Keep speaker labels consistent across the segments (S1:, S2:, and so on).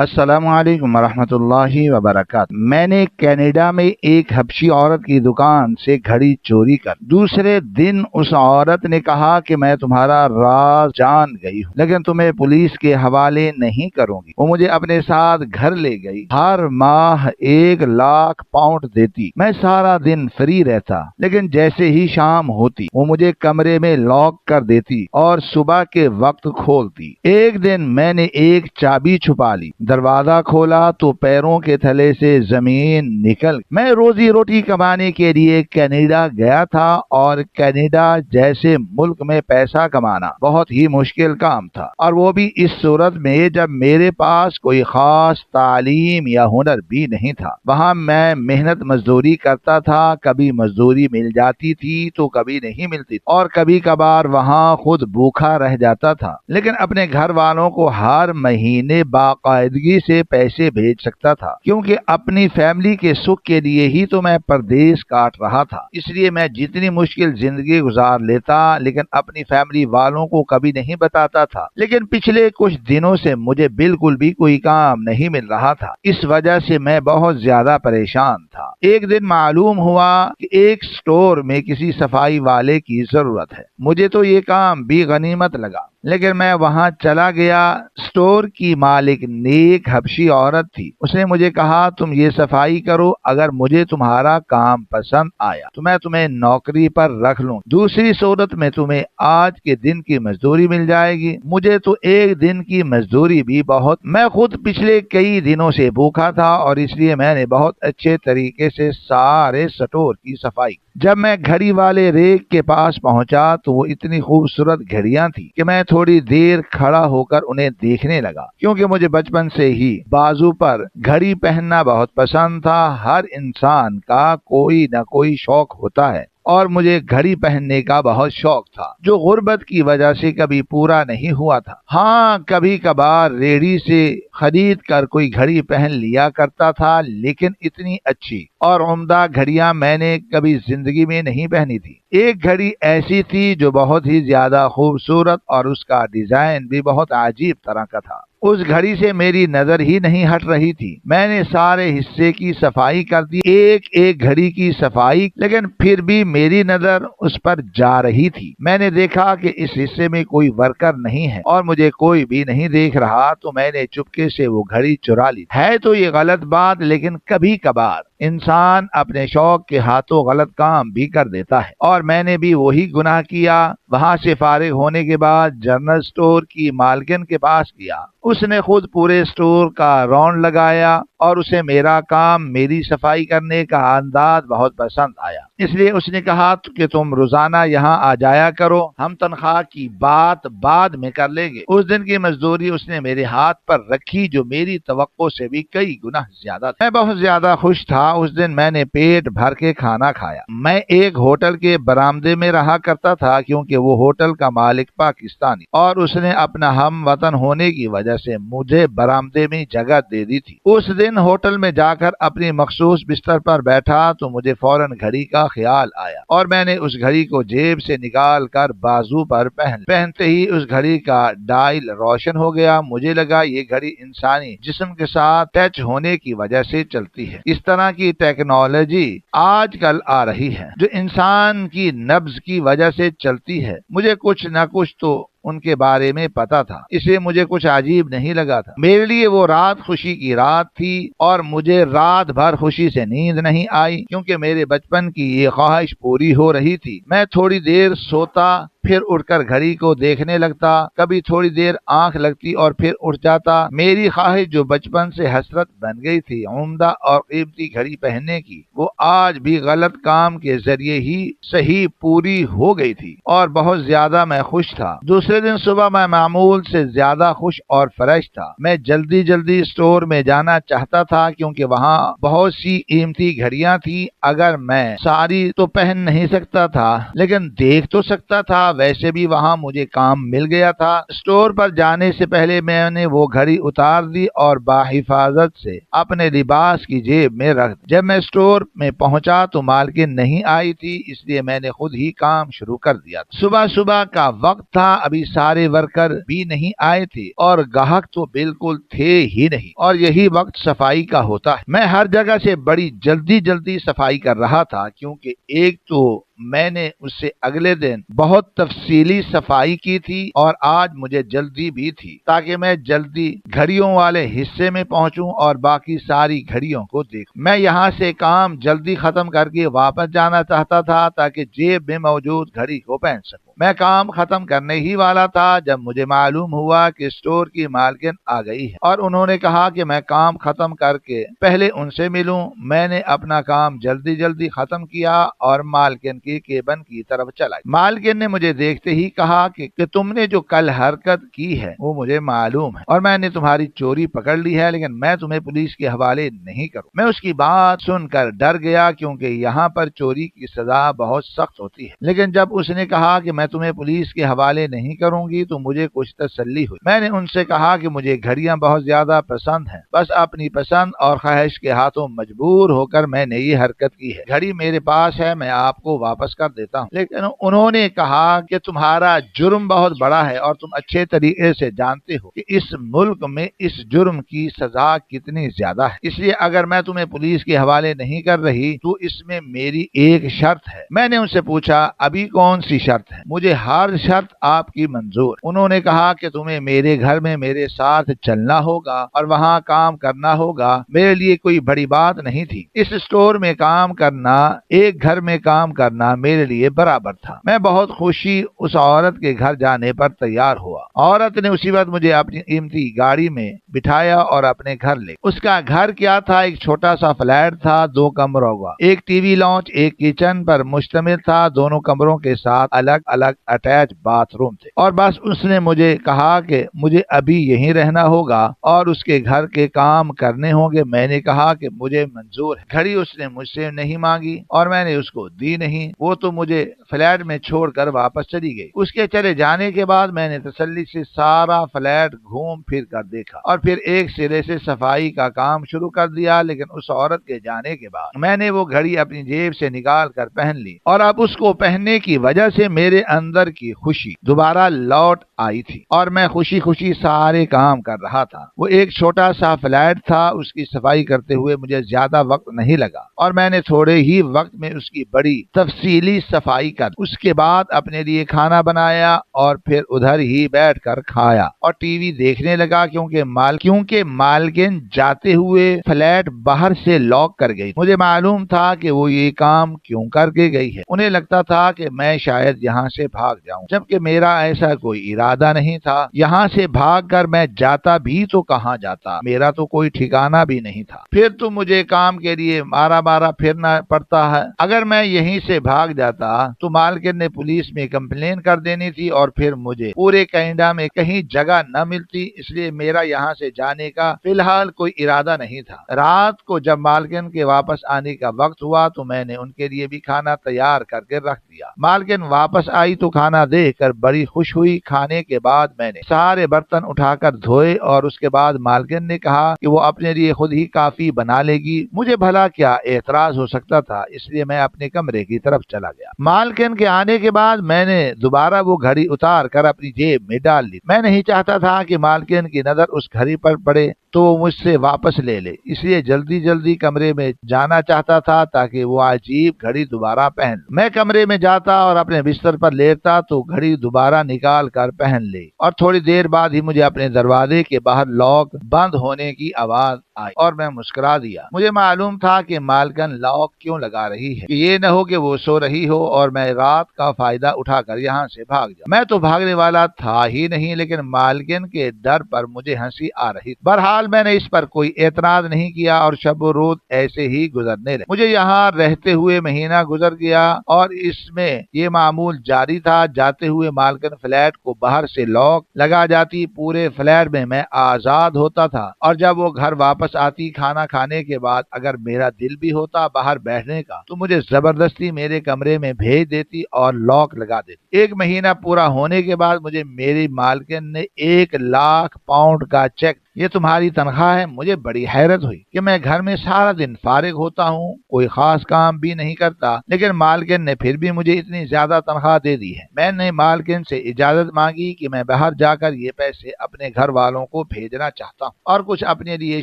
S1: अस्सलामु अलैकुम वरहमतुल्लाहि वबरकातुहू। मैंने कनाडा में एक हबशी औरत की दुकान से घड़ी चोरी कर दूसरे दिन उस औरत ने कहा कि मैं तुम्हारा राज जान गई हूँ, लेकिन तुम्हें पुलिस के हवाले नहीं करूंगी। वो मुझे अपने साथ घर ले गई। हर माह 1 लाख पाउंड देती। मैं सारा दिन फ्री रहता, लेकिन जैसे ही शाम होती वो मुझे कमरे में लॉक कर देती और सुबह के वक्त खोलती। एक दिन मैंने एक चाबी छुपा ली, दरवाजा खोला तो पैरों के थले से जमीन निकल। मैं रोजी रोटी कमाने के लिए कनाडा गया था और कनाडा जैसे मुल्क में पैसा कमाना बहुत ही मुश्किल काम था, और वो भी इस सूरत में जब मेरे पास कोई खास तालीम या हुनर भी नहीं था। वहाँ मैं मेहनत मजदूरी करता था, कभी मजदूरी मिल जाती थी तो कभी नहीं मिलती, और कभी कभार वहाँ खुद भूखा रह जाता था, लेकिन अपने घर वालों को हर महीने बाकायदगी से पैसे भेज सकता था, क्योंकि अपनी फैमिली के सुख के लिए ही तो मैं परदेश काट रहा था। इसलिए मैं जितनी मुश्किल जिंदगी गुजार लेता, लेकिन अपनी फैमिली वालों को कभी नहीं बताता था। लेकिन पिछले कुछ दिनों से मुझे बिल्कुल भी कोई काम नहीं मिल रहा था। इस वजह से मैं बहुत ज्यादा परेशान था। एक दिन मालूम हुआ कि एक स्टोर में किसी सफाई वाले की जरूरत है। मुझे तो ये काम भी गनीमत लगा, लेकिन मैं वहां चला गया। स्टोर की मालिक नेक हबशी औरत थी। उसने मुझे कहा, तुम ये सफाई करो, अगर मुझे तुम्हारा काम पसंद आया तो मैं तुम्हें नौकरी पर रख लूं, दूसरी सूरत में तुम्हें आज के दिन की मजदूरी मिल जाएगी। मुझे तो एक दिन की मजदूरी भी बहुत। मैं खुद पिछले कई दिनों से भूखा था और इसलिए मैंने बहुत अच्छे तरीके से सारे स्टोर की सफाई। जब मैं घड़ी वाले रेक के पास पहुंचा तो वो इतनी खूबसूरत घड़ियां थी कि मैं थोड़ी देर खड़ा होकर उन्हें देखने लगा, क्योंकि मुझे बचपन से ही बाजू पर घड़ी पहनना बहुत पसंद था। हर इंसान का कोई न कोई शौक होता है और मुझे घड़ी पहनने का बहुत शौक था, जो गुर्बत की वजह से कभी पूरा नहीं हुआ था। हाँ, कभी कभार रेडी से खरीद कर कोई घड़ी पहन लिया करता था, लेकिन इतनी अच्छी और उम्दा घड़ियां मैंने कभी जिंदगी में नहीं पहनी थी। एक घड़ी ऐसी थी जो बहुत ही ज्यादा खूबसूरत और उसका डिजाइन भी बहुत अजीब तरह का था। उस घड़ी से मेरी नजर ही नहीं हट रही थी। मैंने सारे हिस्से की सफाई कर दी, एक एक घड़ी की सफाई, लेकिन फिर भी मेरी नजर उस पर जा रही थी। मैंने देखा कि इस हिस्से में कोई वर्कर नहीं है और मुझे कोई भी नहीं देख रहा, तो मैंने चुपके से वो घड़ी चुरा ली। है तो ये गलत बात, लेकिन कभी कभार इंसान अपने शौक के हाथों गलत काम भी कर देता है, और मैंने भी वही गुनाह किया। वहां से फारिग होने के बाद जनरल स्टोर की मालकिन के पास गया। उसने खुद पूरे स्टोर का राउंड लगाया और उसे मेरा काम, मेरी सफाई करने का अंदाज बहुत पसंद आया। इसलिए उसने कहा कि तुम रोजाना यहाँ आ जाया करो, हम तनख्वाह की बात बाद में कर लेंगे। उस दिन की मजदूरी उसने मेरे हाथ पर रखी, जो मेरी तवक्को से भी कई गुना ज्यादा था। मैं बहुत ज्यादा खुश था। उस दिन मैंने पेट भर के खाना खाया। मैं एक होटल के बरामदे में रहा करता था, क्योंकि वो होटल का मालिक पाकिस्तानी और उसने अपना हम वतन होने की वजह से मुझे बरामदे में जगह दे दी थी। उस दिन होटल में जाकर अपनी मखसूस बिस्तर पर बैठा तो मुझे फौरन घड़ी का ख्याल आया और मैंने उस घड़ी को जेब से निकाल कर बाजू पर पहनते ही उस घड़ी का डायल रोशन हो गया। मुझे लगा ये घड़ी इंसानी जिस्म के साथ टच होने की वजह से चलती है। इस तरह की टेक्नोलॉजी आजकल आ रही है जो इंसान की नब्ज की वजह से चलती है। मुझे कुछ न कुछ तो उनके बारे में पता था, इसलिए मुझे कुछ अजीब नहीं लगा था। मेरे लिए वो रात खुशी की रात थी और मुझे रात भर खुशी से नींद नहीं आई, क्योंकि मेरे बचपन की ये ख्वाहिश पूरी हो रही थी। मैं थोड़ी देर सोता, फिर उठकर घड़ी को देखने लगता, कभी थोड़ी देर आंख लगती और फिर उठ जाता। मेरी ख्वाहिश जो बचपन से हसरत बन गई थी उम्दा और कीमती घड़ी पहनने की, वो आज भी गलत काम के जरिए ही सही पूरी हो गई थी और बहुत ज्यादा मैं खुश था। दूसरे दिन सुबह मैं मामूल से ज्यादा खुश और फ्रेश था। मैं जल्दी जल्दी स्टोर में जाना चाहता था, क्योंकि वहाँ बहुत सी कीमती घड़ियां थी। अगर मैं सारी तो पहन नहीं सकता था, लेकिन देख तो सकता था। वैसे भी वहां मुझे काम मिल गया था। स्टोर पर जाने से पहले मैंने वो घड़ी उतार दी और बाहिफाजत से अपने लिबास की जेब में रख दी। जब मैं स्टोर में पहुंचा तो मालकिन नहीं आई थी, इसलिए मैंने खुद ही काम शुरू कर दिया। सुबह सुबह का वक्त था, अभी कोई सारे वर्कर भी नहीं आए थे और ग्राहक तो बिल्कुल थे ही नहीं, और यही वक्त सफाई का होता है। मैं हर जगह से बड़ी जल्दी जल्दी सफाई कर रहा था, क्योंकि एक तो मैंने उससे अगले दिन बहुत तफसीली सफाई की थी और आज मुझे जल्दी भी थी, ताकि मैं जल्दी घड़ियों वाले हिस्से में पहुंचूं और बाकी सारी घड़ियों को देखूं। मैं यहाँ से काम जल्दी खत्म करके वापस जाना चाहता था, ताकि जेब में मौजूद घड़ी को पहन सकूं। मैं काम खत्म करने ही वाला था जब मुझे मालूम हुआ कि स्टोर की मालकिन आ गई है और उन्होंने कहा कि मैं काम खत्म करके पहले उनसे मिलूं। मैंने अपना काम जल्दी जल्दी खत्म किया और मालकिन की केबिन की तरफ चला। मालकिन ने मुझे देखते ही कहा कि तुमने जो कल हरकत की है वो मुझे मालूम है और मैंने तुम्हारी चोरी पकड़ ली है, लेकिन मैं तुम्हें पुलिस के हवाले नहीं करूं। मैं उसकी बात सुनकर डर गया, क्योंकि यहाँ पर चोरी की सजा बहुत सख्त होती है, लेकिन जब उसने कहा कि मैं तुम्हें पुलिस के हवाले नहीं करूंगी तो मुझे कुछ तसल्ली हुई। मैंने उनसे कहा कि मुझे घड़ियां बहुत ज्यादा पसंद हैं, बस अपनी पसंद और ख्वाहिश के हाथों मजबूर होकर मैंने ये हरकत की है। घड़ी मेरे पास है, मैं आपको वापस कर देता हूँ। लेकिन उन्होंने कहा कि तुम्हारा जुर्म बहुत बड़ा है और तुम अच्छे तरीके से जानते हो कि इस मुल्क में इस जुर्म की सजा कितनी ज्यादा है, इसलिए अगर मैं तुम्हें पुलिस के हवाले नहीं कर रही तो इसमें मेरी एक शर्त है। मैंने उनसे पूछा, अभी कौन सी शर्त है? मुझे हर शर्त आपकी मंजूर। उन्होंने कहा कि तुम्हें मेरे घर में मेरे साथ चलना होगा और वहाँ काम करना होगा। मेरे लिए कोई बड़ी बात नहीं थी। इस स्टोर में काम करना, एक घर में काम करना मेरे लिए बराबर था। मैं बहुत खुशी उस औरत के घर जाने पर तैयार हुआ। औरत ने उसी वक्त मुझे अपनी कीमती गाड़ी में बिठाया और अपने घर ले। उसका घर क्या था? एक छोटा सा फ्लैट था, 2 कमरों का। एक टीवी लॉन्च, एक किचन पर मुश्तमिल था। दोनों कमरों के साथ अलग अलग अटैच बाथरूम थे। और बस उसने मुझे कहा कि मुझे अभी यहीं रहना होगा और उसके घर के काम करने होंगे। मैंने कहा कि मुझे मंजूर है। घड़ी उसने मुझसे नहीं मांगी और मैंने उसको दी नहीं। वो तो मुझे फ्लैट में छोड़कर वापस चली गई। उसके चले जाने के बाद मैंने तसल्ली से सारा फ्लैट घूम फिर कर देखा और फिर एक सिरे से सफाई का काम शुरू कर दिया। लेकिन उस औरत के जाने के बाद मैंने वो घड़ी अपनी जेब से निकाल कर पहन ली और अब उसको पहनने की वजह से मेरे अंदर की खुशी दोबारा लौट आई थी और मैं खुशी खुशी सारे काम कर रहा था। वो एक छोटा सा फ्लैट था, उसकी सफाई करते हुए मुझे ज्यादा वक्त नहीं लगा और मैंने थोड़े ही वक्त में उसकी बड़ी तफसीली सफाई कर उसके बाद अपने लिए खाना बनाया और फिर उधर ही बैठकर खाया और टीवी देखने लगा, क्योंकि मालकिन जाते हुए फ्लैट बाहर से लॉक कर गई। मुझे मालूम था कि वो ये काम क्यों करके गई है। उन्हें लगता था कि मैं शायद यहाँ से भाग जाऊं, जबकि मेरा ऐसा कोई इरादा नहीं था। यहाँ से भागकर मैं जाता भी तो कहाँ जाता, मेरा तो कोई ठिकाना भी नहीं था। फिर तो मुझे काम के लिए मारा मारा फिरना पड़ता है। अगर मैं यहीं से भाग जाता तो मालकिन ने पुलिस में कंप्लेन कर देनी थी और फिर मुझे पूरे कनाडा में कहीं जगह न मिलती। इसलिए मेरा यहाँ से जाने का फिलहाल कोई इरादा नहीं था। रात को जब मालकिन के वापस आने का वक्त हुआ तो मैंने उनके लिए भी खाना तैयार करके रख दिया। मालकिन वापस आई तो खाना देखकर बड़ी खुश हुई। खाने के बाद मैंने सारे बर्तन उठाकर धोए और उसके बाद मालकिन ने कहा कि वो अपने लिए खुद ही काफी बना लेगी। मुझे भला क्या एतराज हो सकता था, इसलिए मैं अपने कमरे की तरफ चला गया। मालकिन के आने के बाद मैंने दोबारा वो घड़ी उतार कर अपनी जेब में डाल ली। मैं नहीं चाहता था कि मालकिन की नजर उस घड़ी पर पड़े तो वो मुझसे वापस ले ले, इसलिए जल्दी जल्दी कमरे में जाना चाहता था ताकि वो अजीब घड़ी दोबारा पहन। मैं कमरे में जाता और अपने बिस्तर पर लेटता तो घड़ी दोबारा निकाल कर पहन ले और थोड़ी देर बाद ही मुझे अपने दरवाजे के बाहर लॉक बंद होने की आवाज आई और मैं मुस्कुरा दिया। मुझे मालूम था कि मालकिन लॉक क्यों लगा रही है, कि ये न हो कि वो सो रही हो और मैं रात का फायदा उठाकर यहाँ से भाग जाऊं। मैं तो भागने वाला था ही नहीं, लेकिन मालकिन के डर पर मुझे हंसी आ रही। बहरहाल मैंने इस पर कोई एतराज नहीं किया और शब रोज ऐसे ही गुजरने लगे। मुझे यहाँ रहते हुए महीना गुजर गया और इसमें ये मामूल जारी था। जाते हुए मालकिन फ्लैट को बाहर से लॉक लगा जाती, पूरे फ्लैट में मैं आजाद होता था और जब वो घर वापस आती खाना खाने के बाद अगर मेरा दिल भी होता बाहर बैठने का तो मुझे जबरदस्ती मेरे कमरे में भेज देती और लॉक लगा देती। 1 महीना पूरा होने के बाद मुझे मेरी मालकिन ने 1 लाख पाउंड का चेक یہ تمہاری تنخواہ ہے؟ مجھے بڑی حیرت ہوئی کہ میں گھر میں سارا دن فارغ ہوتا ہوں، کوئی خاص کام بھی نہیں کرتا، لیکن مالکن نے پھر بھی مجھے اتنی زیادہ تنخواہ دے دی ہے۔ میں نے مالکن سے اجازت مانگی کہ میں باہر جا کر یہ پیسے اپنے گھر والوں کو بھیجنا چاہتا ہوں اور کچھ اپنے لیے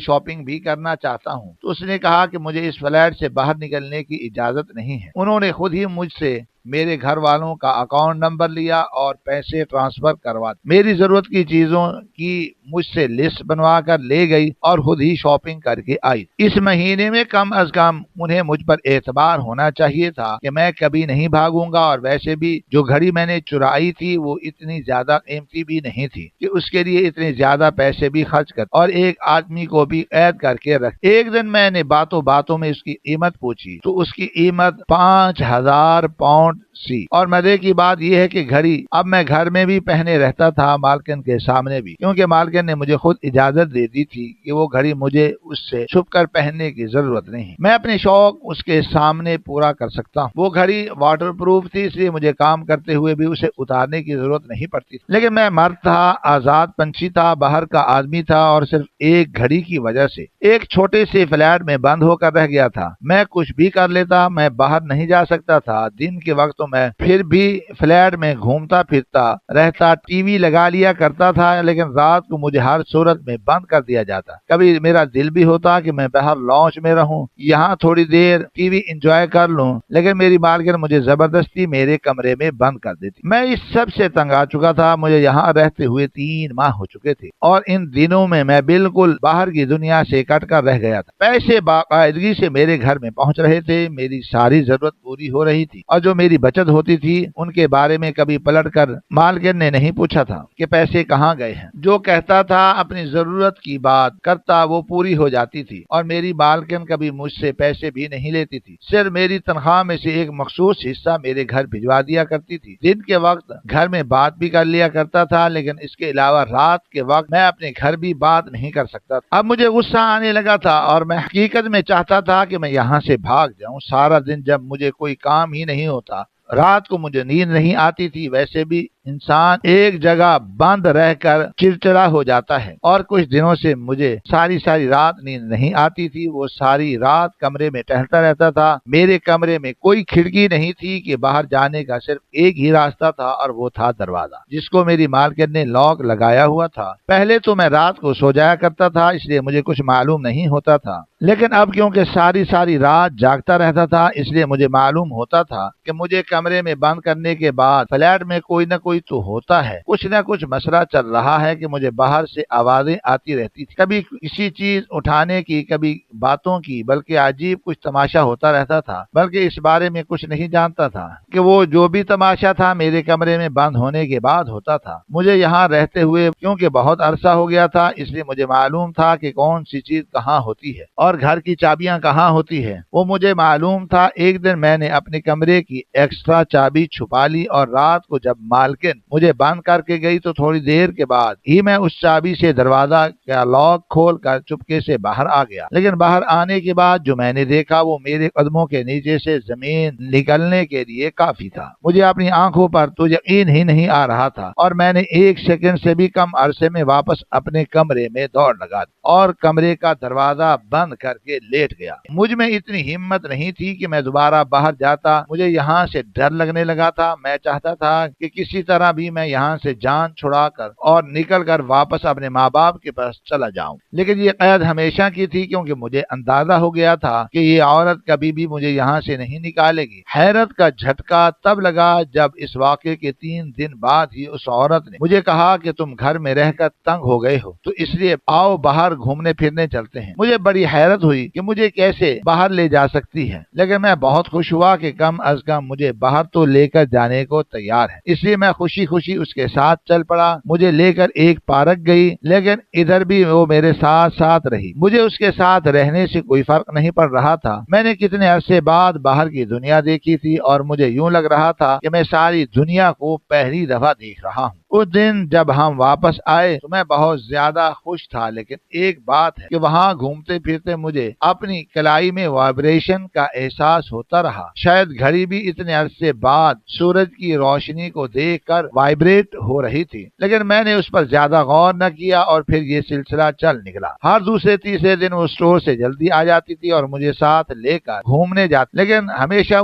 S1: شاپنگ بھی کرنا چاہتا ہوں، تو اس نے کہا کہ مجھے اس فلیٹ سے باہر نکلنے کی اجازت نہیں ہے۔ انہوں نے خود ہی مجھ سے میرے گھر والوں کا اکاؤنٹ نمبر لیا اور پیسے ٹرانسفر کروا دی۔ میری ضرورت کی چیزوں کی مجھ سے لسٹ بنوا کر لے گئی اور خود ہی شاپنگ کر کے آئی۔ اس مہینے میں کم از کم انہیں مجھ پر اعتبار ہونا چاہیے تھا کہ میں کبھی نہیں بھاگوں گا، اور ویسے بھی جو گھڑی میں نے چرائی تھی وہ اتنی زیادہ قیمتی بھی نہیں تھی کہ اس کے لیے اتنے زیادہ پیسے بھی خرچ کر، اور ایک آدمی کو بھی قید کر کے رکھ۔ ایک دن میں نے باتوں باتوں میں اس کی قیمت پوچھی تو اس کی قیمت 5000 پاؤنڈ سی، اور مزے کی بات یہ ہے کہ گھڑی اب میں گھر میں بھی پہنے رہتا تھا، مالکن کے سامنے بھی، کیونکہ مالکن نے مجھے خود اجازت دے دی تھی کہ وہ گھڑی مجھے اس سے چھپ کر پہننے کی ضرورت نہیں، میں اپنے شوق اس کے سامنے پورا کر سکتا ہوں۔ وہ گھڑی واٹر پروف تھی، اس لیے مجھے کام کرتے ہوئے بھی اسے اتارنے کی ضرورت نہیں پڑتی، لیکن میں مرد تھا، آزاد پنچھی تھا، باہر کا آدمی تھا، اور صرف ایک گھڑی کی وجہ سے ایک چھوٹے سے فلیٹ میں بند ہو کر رہ گیا تھا۔ میں کچھ بھی کر لیتا، میں باہر نہیں جا سکتا تھا۔ دن کے وقت میں پھر بھی فلیٹ میں گھومتا پھرتا رہتا، ٹی وی لگا لیا کرتا تھا، لیکن رات کو مجھے ہر صورت میں بند کر دیا جاتا۔ کبھی میرا دل بھی ہوتا کہ میں باہر لانچ میں رہوں، یہاں تھوڑی دیر ٹی وی انجوائے کر لوں، لیکن میری مالکن مجھے زبردستی میرے کمرے میں بند کر دیتی۔ میں اس سب سے تنگ آ چکا تھا۔ مجھے یہاں رہتے ہوئے 3 ماہ ہو چکے تھے، اور ان دنوں میں میں بالکل باہر کی دنیا سے کٹ کر رہ گیا تھا۔ پیسے باقاعدگی سے میرے گھر میں پہنچ رہے تھے، میری ساری ضرورت پوری ہو رہی تھی، اور جو میری بچت ہوتی تھی ان کے بارے میں کبھی پلٹ کر مالکن نے نہیں پوچھا تھا کہ پیسے کہاں گئے ہیں۔ جو کہتا تھا اپنی ضرورت کی بات کرتا وہ پوری ہو جاتی تھی، اور میری مالکن کبھی مجھ سے پیسے بھی نہیں لیتی تھی، صرف میری تنخواہ میں سے ایک مخصوص حصہ میرے گھر بھجوا دیا کرتی تھی۔ دن کے وقت گھر میں بات بھی کر لیا کرتا تھا، لیکن اس کے علاوہ رات کے وقت میں اپنے گھر بھی بات نہیں کر سکتا تھا۔ اب مجھے غصہ آنے لگا تھا، اور میں حقیقت میں چاہتا تھا کہ میں یہاں سے بھاگ جاؤں۔ سارا دن جب مجھے کوئی کام ہی نہیں ہوتا، رات کو مجھے نیند نہیں آتی تھی، ویسے بھی انسان ایک جگہ بند رہ کر چڑچڑا ہو جاتا ہے، اور کچھ دنوں سے مجھے ساری رات نیند نہیں آتی تھی۔ وہ ساری رات کمرے میں ٹہلتا رہتا تھا۔ میرے کمرے میں کوئی کھڑکی نہیں تھی کہ باہر جانے کا صرف ایک ہی راستہ تھا، اور وہ تھا دروازہ، جس کو میری مالکن نے لاک لگایا ہوا تھا۔ پہلے تو میں رات کو سو جایا کرتا تھا، اس لیے مجھے کچھ معلوم نہیں ہوتا تھا، لیکن اب کیونکہ ساری رات جاگتا رہتا تھا، اس لیے مجھے معلوم ہوتا تھا کہ مجھے کمرے میں بند کرنے کے بعد فلیٹ میں کوئی نہ کوئی تو ہوتا ہے، کچھ نہ کچھ مسئلہ چل رہا ہے کہ مجھے باہر سے آوازیں آتی رہتی تھی، کبھی کسی چیز اٹھانے کی، کبھی باتوں کی، بلکہ عجیب کچھ تماشا ہوتا رہتا تھا، بلکہ اس بارے میں کچھ نہیں جانتا تھا کہ وہ جو بھی تماشا تھا میرے کمرے میں بند ہونے کے بعد ہوتا تھا۔ مجھے یہاں رہتے ہوئے کیونکہ بہت عرصہ ہو گیا تھا، اس لیے مجھے معلوم تھا کہ کون سی چیز کہاں ہوتی ہے اور گھر کی چابیاں کہاں ہوتی ہے۔ وہ مجھے معلوم تھا۔ ایک دن میں نے اپنے کمرے کی ایکسٹرا چابی چھپا لی، اور رات کو جب مالکن مجھے بند کر کے گئی تو تھوڑی دیر کے بعد ہی میں اس چابی سے دروازہ کا لاک کھول کر چپکے سے باہر آ گیا، لیکن باہر آنے کے بعد جو میں نے دیکھا وہ میرے قدموں کے نیچے سے زمین نکلنے کے لیے کافی تھا۔ مجھے اپنی آنکھوں پر تو یقین ہی نہیں آ رہا تھا، اور میں نے 1 سیکنڈ سے بھی کم عرصے میں واپس اپنے کمرے میں دوڑ لگا دی اور کمرے کا دروازہ بند کر کے لیٹ گیا۔ مجھ میں اتنی ہمت نہیں تھی کہ میں دوبارہ باہر جاتا۔ مجھے یہاں سے ڈر لگنے لگا تھا۔ میں چاہتا تھا کہ کسی طرح بھی میں یہاں سے جان چھڑا کر اور نکل کر واپس اپنے ماں باپ کے پاس چلا جاؤں، لیکن یہ قید ہمیشہ کی تھی، کیونکہ مجھے اندازہ ہو گیا تھا کہ یہ عورت کبھی بھی مجھے یہاں سے نہیں نکالے گی۔ حیرت کا جھٹکا تب لگا جب اس واقعے کے 3 دن بعد ہی اس عورت نے مجھے کہا کہ تم گھر میں رہ کر تنگ ہو گئے ہو، تو اس لیے آؤ باہر گھومنے پھرنے چلتے ہیں۔ مجھے بڑی حیرت ہوئی کہ مجھے کیسے باہر لے جا سکتی ہے، لیکن میں بہت خوش ہوا کہ کم از کم مجھے باہر تو لے کر جانے کو تیار ہے، اس لیے میں خوشی خوشی اس کے ساتھ چل پڑا۔ مجھے لے کر ایک پارک گئی، لیکن ادھر بھی وہ میرے ساتھ رہی۔ مجھے اس کے ساتھ رہنے سے کوئی فرق نہیں پڑ رہا تھا۔ میں نے کتنے عرصے بعد باہر کی دنیا دیکھی تھی، اور مجھے یوں لگ رہا تھا کہ میں ساری دنیا کو پہلی دفعہ دیکھ رہا ہوں۔ उस दिन जब हम वापस आए तो मैं बहुत ज्यादा खुश था, लेकिन एक बात है कि वहाँ घूमते फिरते मुझे अपनी कलाई में वाइब्रेशन का एहसास होता रहा। शायद घड़ी भी इतने अरसे बाद सूरज की रोशनी को देखकर वाइब्रेट हो रही थी, लेकिन मैंने उस पर ज्यादा गौर न किया और फिर ये सिलसिला चल निकला। हर दूसरे तीसरे दिन वो स्टोर से जल्दी आ जाती थी और मुझे साथ लेकर घूमने जाती, लेकिन हमेशा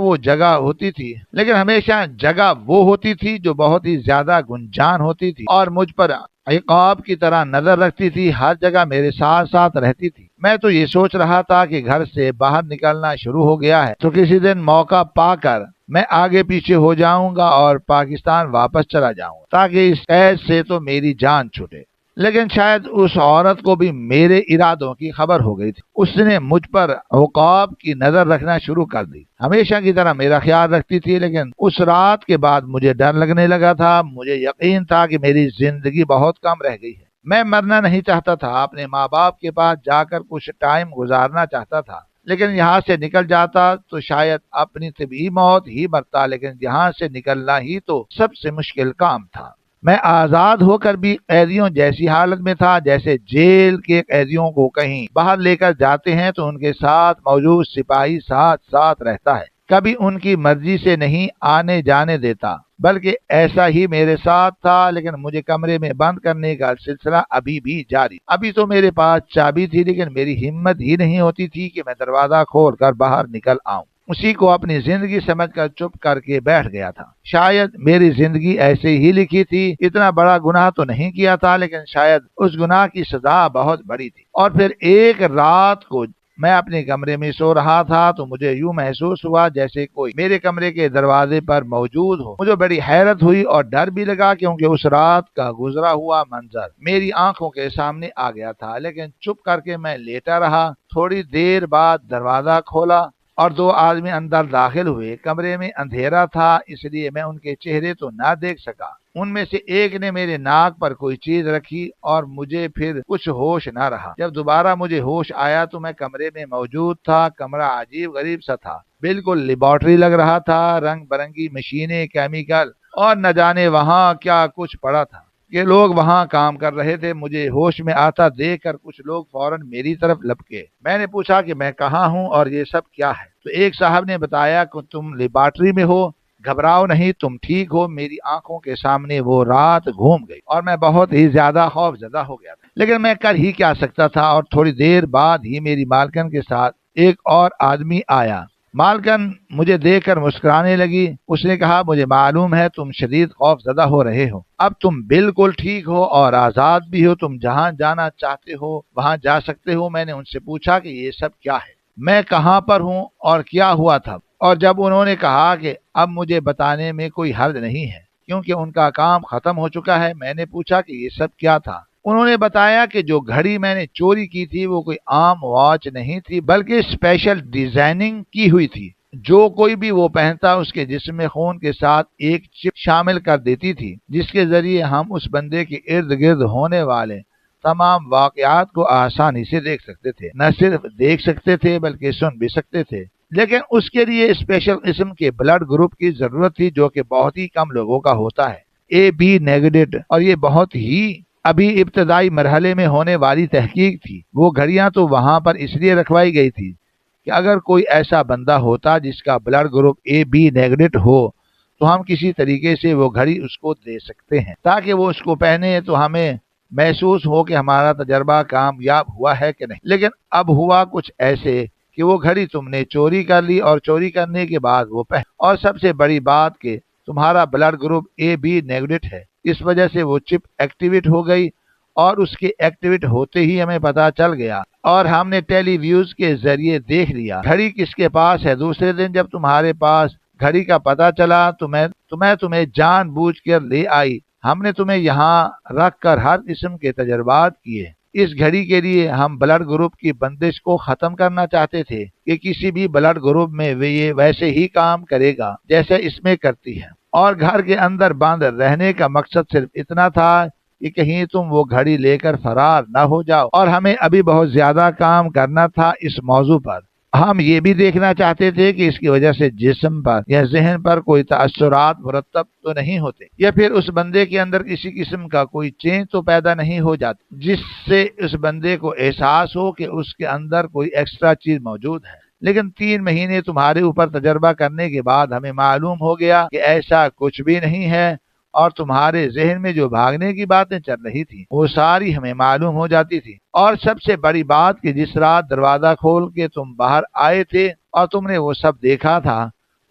S1: जगह वो होती थी जो बहुत ही ज्यादा गुंजान होती थी और मुझ पर इक़ाब की तरह नजर रखती थी। हर जगह मेरे साथ साथ रहती थी। मैं तो ये सोच रहा था कि घर से बाहर निकलना शुरू हो गया है तो किसी दिन मौका पाकर मैं आगे पीछे हो जाऊंगा और पाकिस्तान वापस चला जाऊंगा ताकि इस कैद से तो मेरी जान छूटे। लेकिन शायद उस औरत को भी मेरे इरादों की खबर हो गई थी। उसने मुझ पर औकाब की नजर रखना शुरू कर दी। हमेशा की तरह मेरा ख्याल रखती थी, लेकिन उस रात के बाद मुझे डर लगने लगा था। मुझे यकीन था कि मेरी जिंदगी बहुत कम रह गई है। मैं मरना नहीं चाहता था। अपने माँ बाप के पास जाकर कुछ टाइम गुजारना चाहता था, लेकिन यहाँ से निकल जाता तो शायद अपनी तबीही मौत ही मरता। लेकिन यहाँ से निकलना ही तो सबसे मुश्किल काम था। मैं आजाद होकर भी कैदियों जैसी हालत में था, जैसे जेल के कैदियों को कहीं बाहर लेकर जाते हैं तो उनके साथ मौजूद सिपाही साथ साथ रहता है, कभी उनकी मर्जी से नहीं आने जाने देता, बल्कि ऐसा ही मेरे साथ था। लेकिन मुझे कमरे में बंद करने का सिलसिला अभी भी जारी। अभी तो मेरे पास चाबी थी, लेकिन मेरी हिम्मत ही नहीं होती थी कि मैं दरवाजा खोलकर बाहर निकल आऊं। उसी को अपनी जिंदगी समझकर चुप करके बैठ गया था। शायद मेरी जिंदगी ऐसे ही लिखी थी। इतना बड़ा गुनाह तो नहीं किया था, लेकिन शायद उस गुनाह की सजा बहुत बड़ी थी। और फिर एक रात को मैं अपने कमरे में सो रहा था तो मुझे यूं महसूस हुआ जैसे कोई मेरे कमरे के दरवाजे पर मौजूद हो। मुझे बड़ी हैरत हुई और डर भी लगा, क्योंकि उस रात का गुजरा हुआ मंजर मेरी आंखों के सामने आ गया था। लेकिन चुप करके मैं लेटा रहा। थोड़ी देर बाद दरवाजा खोला और दो आदमी अंदर दाखिल हुए। कमरे में अंधेरा था, इसलिए मैं उनके चेहरे तो ना देख सका। उनमें से एक ने मेरे नाक पर कोई चीज रखी और मुझे फिर कुछ होश ना रहा। जब दोबारा मुझे होश आया तो मैं कमरे में मौजूद था। कमरा अजीब गरीब सा था, बिल्कुल लेबोरेटरी लग रहा था। रंग बिरंगी मशीनें, केमिकल और न जाने वहाँ क्या कुछ पड़ा था कि लोग वहाँ काम कर रहे थे। मुझे होश में आता देखकर कुछ लोग फौरन मेरी तरफ लपके। मैंने पूछा कि मैं कहाँ हूँ और ये सब क्या है। तो एक साहब ने बताया कि तुम लेबोरेटरी में हो, घबराओ नहीं, तुम ठीक हो। मेरी आंखों के सामने वो रात घूम गई और मैं बहुत ही ज्यादा खौफजदा हो गया था, लेकिन मैं कर ही क्या सकता था। और थोड़ी देर बाद ही मेरी मालकन के साथ एक और आदमी आया। मालकन मुझे देखकर मुस्कुराने लगी। उसने कहा, मुझे मालूम है तुम शदीद खौफजदा हो रहे हो। अब तुम बिल्कुल ठीक हो और आजाद भी हो। तुम जहाँ जाना चाहते हो वहाँ जा सकते हो। मैंने उनसे पूछा कि ये सब क्या है, मैं कहाँ पर हूँ और क्या हुआ था। और जब उन्होंने कहा कि अब मुझे बताने में कोई हर्ज नहीं है क्योंकि उनका काम खत्म हो चुका है, मैंने पूछा कि ये सब क्या था। उन्होंने बताया कि जो घड़ी मैंने चोरी की थी वो कोई आम वॉच नहीं थी, बल्कि स्पेशल डिजाइनिंग की हुई थी। जो कोई भी वो पहनता उसके जिस्म में खून के साथ एक चिप शामिल कर देती थी, जिसके जरिए हम उस बंदे के इर्द गिर्द होने वाले तमाम वाकयात को आसानी से देख सकते थे। न सिर्फ देख सकते थे बल्कि सुन भी सकते थे। लेकिन उसके लिए स्पेशल किस्म के ब्लड ग्रुप की जरूरत थी, जो कि बहुत ही कम लोगों का होता है, AB नेगेटिव। और ये बहुत ही अभी इब्तदाई मरहले में होने वाली तहकीक थी। वो घड़ियां तो वहां पर इसलिए रखवाई गई थी कि अगर कोई ऐसा बंदा होता जिसका ब्लड ग्रुप AB नेगेटिव हो तो हम किसी तरीके से वो घड़ी उसको दे सकते हैं, ताकि वो उसको पहने तो हमें महसूस हो कि हमारा तजर्बा कामयाब हुआ है कि नहीं। लेकिन अब हुआ कुछ ऐसे कि वो घड़ी तुमने चोरी कर ली और चोरी करने के बाद वो पहन, और सबसे बड़ी बात कि तुम्हारा ब्लड ग्रुप AB नेगेटिव है। इस वजह से वो चिप एक्टिवेट हो गई और उसके एक्टिवेट होते ही हमें पता चल गया और हमने टेलीव्यूज के जरिए देख लिया घड़ी किसके पास है। दूसरे दिन जब तुम्हारे पास घड़ी का पता चला तो मैं तुम्हें जानबूझकर ले आई। हमने तुम्हें यहाँ रख कर हर किस्म के तजर्बात किए। इस घड़ी के लिए हम ब्लड ग्रुप की बंदिश को खत्म करना चाहते थे कि किसी भी ब्लड ग्रुप में ये वैसे ही काम करेगा जैसे इसमें करती है। और घर के अंदर बंद रहने का मकसद सिर्फ इतना था कि कहीं तुम वो घड़ी लेकर फरार न हो जाओ। और हमें अभी बहुत ज्यादा काम करना था इस मौजू पर। ہم یہ بھی دیکھنا چاہتے تھے کہ اس کی وجہ سے جسم پر یا ذہن پر کوئی تاثرات مرتب تو نہیں ہوتے، یا پھر اس بندے کے اندر کسی قسم کا کوئی چینج تو پیدا نہیں ہو جاتا جس سے اس بندے کو احساس ہو کہ اس کے اندر کوئی ایکسٹرا چیز موجود ہے۔ لیکن 3 مہینے تمہارے اوپر تجربہ کرنے کے بعد ہمیں معلوم ہو گیا کہ ایسا کچھ بھی نہیں ہے، اور تمہارے ذہن میں جو بھاگنے کی باتیں چل رہی تھی وہ ساری ہمیں معلوم ہو جاتی تھی۔ اور سب سے بڑی بات کہ جس رات دروازہ کھول کے تم باہر آئے تھے اور تم نے وہ سب دیکھا تھا،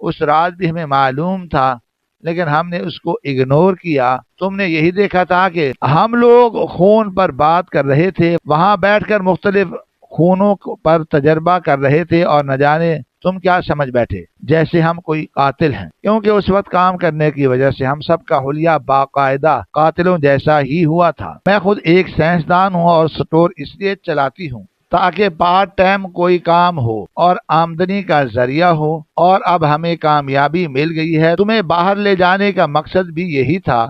S1: اس رات بھی ہمیں معلوم تھا، لیکن ہم نے اس کو اگنور کیا۔ تم نے یہی دیکھا تھا کہ ہم لوگ خون پر بات کر رہے تھے، وہاں بیٹھ کر مختلف خونوں پر تجربہ کر رہے تھے، اور نہ جانے تم کیا سمجھ بیٹھے جیسے ہم کوئی قاتل ہیں، کیونکہ اس وقت کام کرنے کی وجہ سے ہم سب کا حلیہ باقاعدہ قاتلوں جیسا ہی ہوا تھا۔ میں خود ایک سائنسدان ہوں اور سٹور اس لیے چلاتی ہوں تاکہ پارٹ ٹائم کوئی کام ہو اور آمدنی کا ذریعہ ہو، اور اب ہمیں کامیابی مل گئی ہے۔ تمہیں باہر لے جانے کا مقصد بھی یہی تھا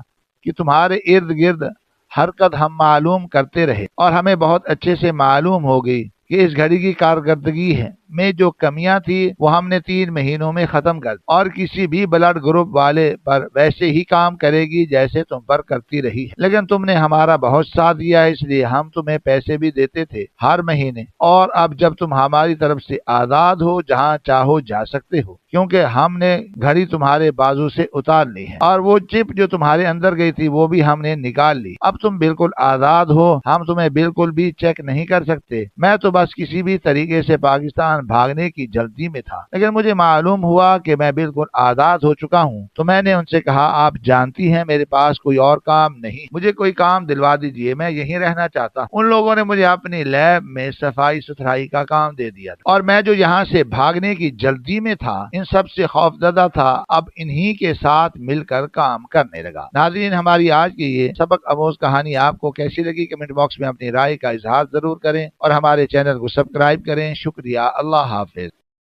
S1: کہ تمہارے ارد گرد حرکت ہم معلوم کرتے رہے، اور ہمیں بہت اچھے سے معلوم ہو گئی کہ اس گھڑی کی کارکردگی میں جو کمیاں تھی وہ ہم نے 3 مہینوں میں ختم کر دی، اور کسی بھی بلڈ گروپ والے پر ویسے ہی کام کرے گی جیسے تم پر کرتی رہی ہے۔ لیکن تم نے ہمارا بہت ساتھ دیا، اس لیے ہم تمہیں پیسے بھی دیتے تھے ہر مہینے، اور اب جب تم ہماری طرف سے آزاد ہو جہاں چاہو جا سکتے ہو، کیونکہ ہم نے گھڑی تمہارے بازو سے اتار لی ہے، اور وہ چپ جو تمہارے اندر گئی تھی وہ بھی ہم نے نکال لی۔ اب تم بالکل آزاد ہو، ہم تمہیں بالکل بھی چیک نہیں کر سکتے۔ میں تو بس کسی بھی طریقے سے پاکستان بھاگنے کی جلدی میں تھا، لیکن مجھے معلوم ہوا کہ میں بالکل آزاد ہو چکا ہوں، تو میں نے ان سے کہا آپ جانتی ہیں میرے پاس کوئی اور کام نہیں، مجھے کوئی کام دلوا دیجئے، میں یہیں رہنا چاہتا ہوں۔ ان لوگوں نے مجھے اپنی لیب میں صفائی ستھرائی کا کام دے دیا تھا، اور میں جو یہاں سے بھاگنے کی جلدی میں تھا، ان سب سے خوفزدہ تھا، اب انہی کے ساتھ مل کر کام کرنے لگا۔ ناظرین، ہماری آج کی یہ سبق آموز کہانی آپ کو کیسی لگی؟ کمنٹ باکس میں اپنی رائے کا اظہار ضرور کریں، اور ہمارے چینل کو سبسکرائب کریں۔ شکریہ، اللہ حافظ۔